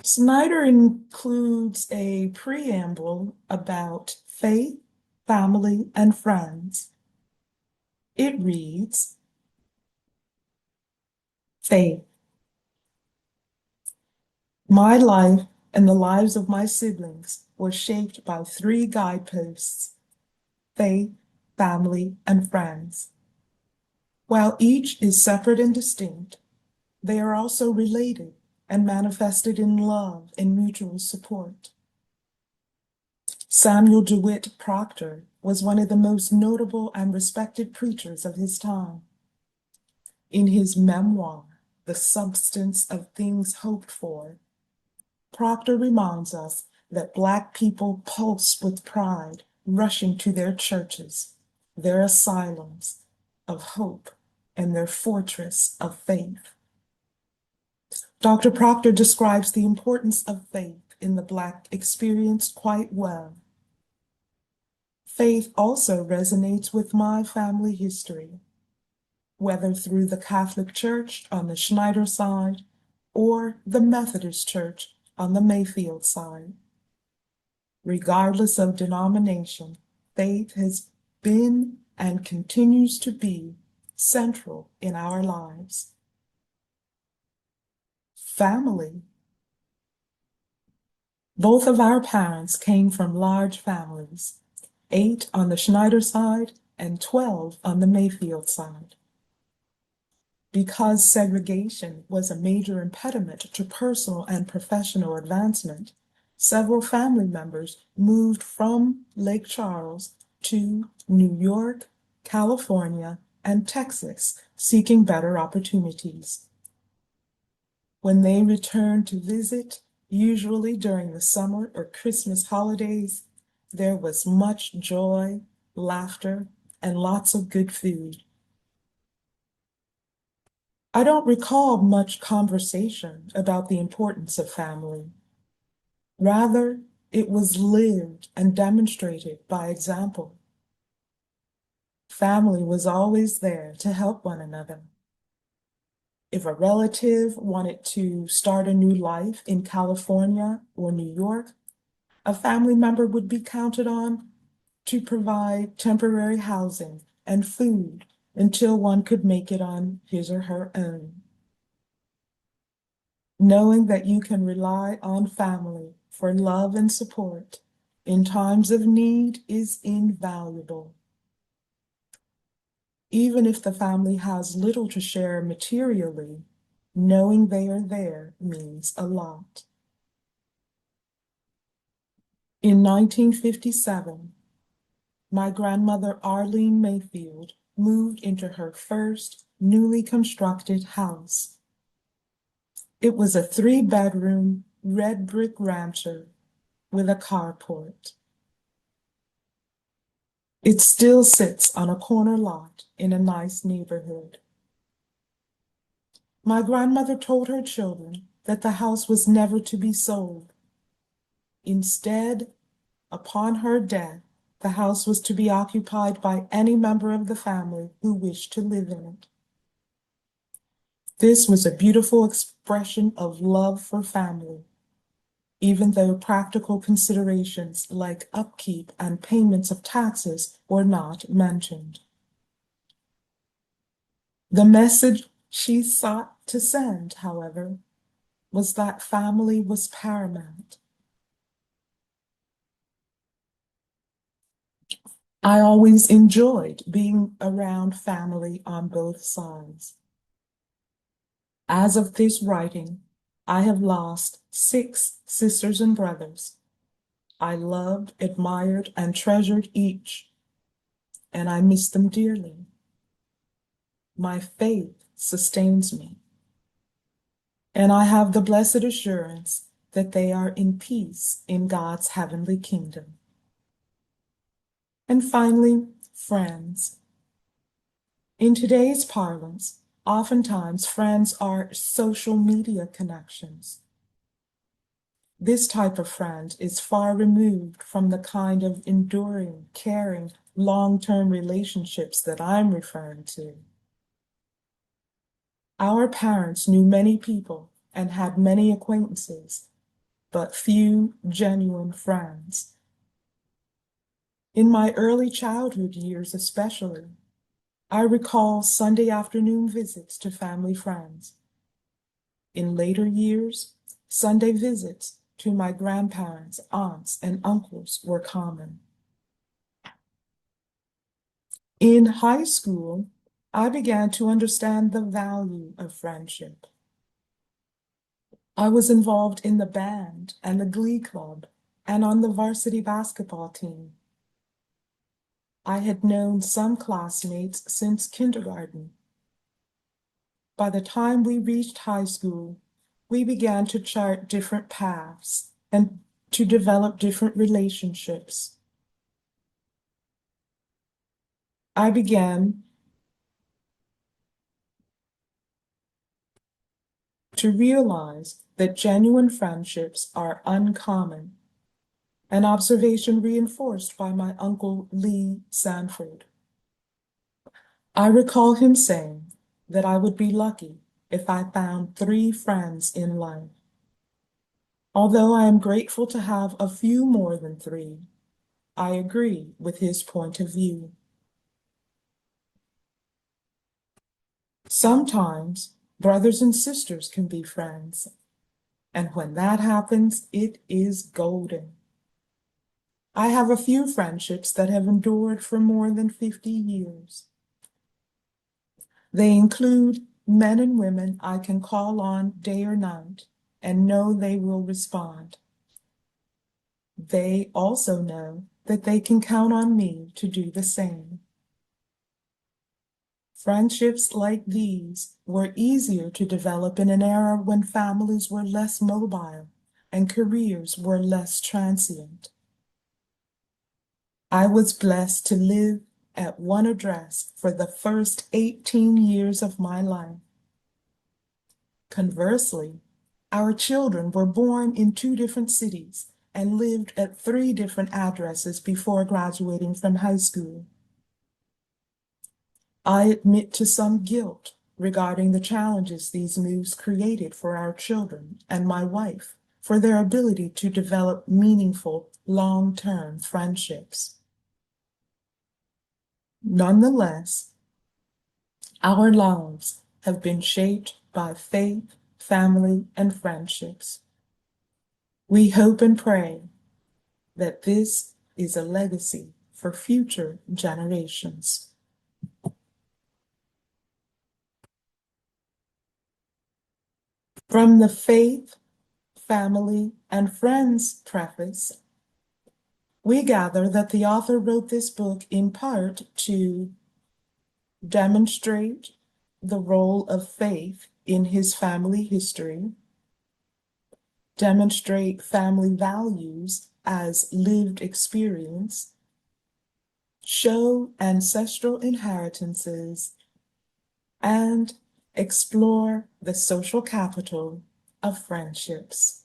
Snyder includes a preamble about faith, family, and friends. It reads, faith. My life and the lives of my siblings were shaped by three guideposts: faith, family, and friends. While each is separate and distinct, they are also related and manifested in love and mutual support. Samuel DeWitt Proctor was one of the most notable and respected preachers of his time. In his memoir, The Substance of Things Hoped For, Proctor reminds us that Black people pulse with pride, rushing to their churches, their asylums of hope, and their fortress of faith. Dr. Proctor describes the importance of faith in the Black experience quite well. Faith also resonates with my family history, whether through the Catholic Church on the Schexnider side or the Methodist Church on the Mayfield side. Regardless of denomination, faith has been and continues to be central in our lives. Family. Both of our parents came from large families, 8 on the Schexnider side and 12 on the Mayfield side. Because segregation was a major impediment to personal and professional advancement, several family members moved from Lake Charles to New York, California, and Texas, seeking better opportunities. When they returned to visit, usually during the summer or Christmas holidays, there was much joy, laughter, and lots of good food. I don't recall much conversation about the importance of family. Rather, it was lived and demonstrated by example. Family was always there to help one another. If a relative wanted to start a new life in California or New York, a family member would be counted on to provide temporary housing and food until one could make it on his or her own. Knowing that you can rely on family for love and support in times of need is invaluable. Even if the family has little to share materially, knowing they are there means a lot. In 1957, my grandmother Arlene Mayfield moved into her first newly constructed house. It was a 3-bedroom red brick rancher with a carport. It still sits on a corner lot in a nice neighborhood. My grandmother told her children that the house was never to be sold. Instead, upon her death, the house was to be occupied by any member of the family who wished to live in it. This was a beautiful expression of love for family, even though practical considerations like upkeep and payments of taxes were not mentioned. The message she sought to send, however, was that family was paramount. I always enjoyed being around family on both sides. As of this writing, I have lost 6 sisters and brothers. I loved, admired, and treasured each, and I miss them dearly. My faith sustains me, and I have the blessed assurance that they are in peace in God's heavenly kingdom. And finally, friends. In today's parlance, oftentimes friends are social media connections. This type of friend is far removed from the kind of enduring, caring, long-term relationships that I'm referring to. Our parents knew many people and had many acquaintances, but few genuine friends. In my early childhood years especially, I recall Sunday afternoon visits to family friends. In later years, Sunday visits to my grandparents, aunts, and uncles were common. In high school, I began to understand the value of friendship. I was involved in the band and the glee club and on the varsity basketball team. I had known some classmates since kindergarten. By the time we reached high school, we began to chart different paths and to develop different relationships. I began to realize that genuine friendships are uncommon, an observation reinforced by my uncle Lee Sanford. I recall him saying that I would be lucky if I found 3 friends in life. Although I am grateful to have a few more than 3, I agree with his point of view. Sometimes brothers and sisters can be friends, and when that happens, it is golden. I have a few friendships that have endured for more than 50 years. They include men and women I can call on day or night and know they will respond. They also know that they can count on me to do the same. Friendships like these were easier to develop in an era when families were less mobile and careers were less transient. I was blessed to live at one address for the first 18 years of my life. Conversely, our children were born in 2 different cities and lived at 3 different addresses before graduating from high school. I admit to some guilt regarding the challenges these moves created for our children and my wife for their ability to develop meaningful, long-term friendships. Nonetheless, our lives have been shaped by faith, family, and friendships. We hope and pray that this is a legacy for future generations. From the Faith, Family, and Friends preface, we gather that the author wrote this book in part to demonstrate the role of faith in his family history, demonstrate family values as lived experience, show ancestral inheritances, and explore the social capital of friendships.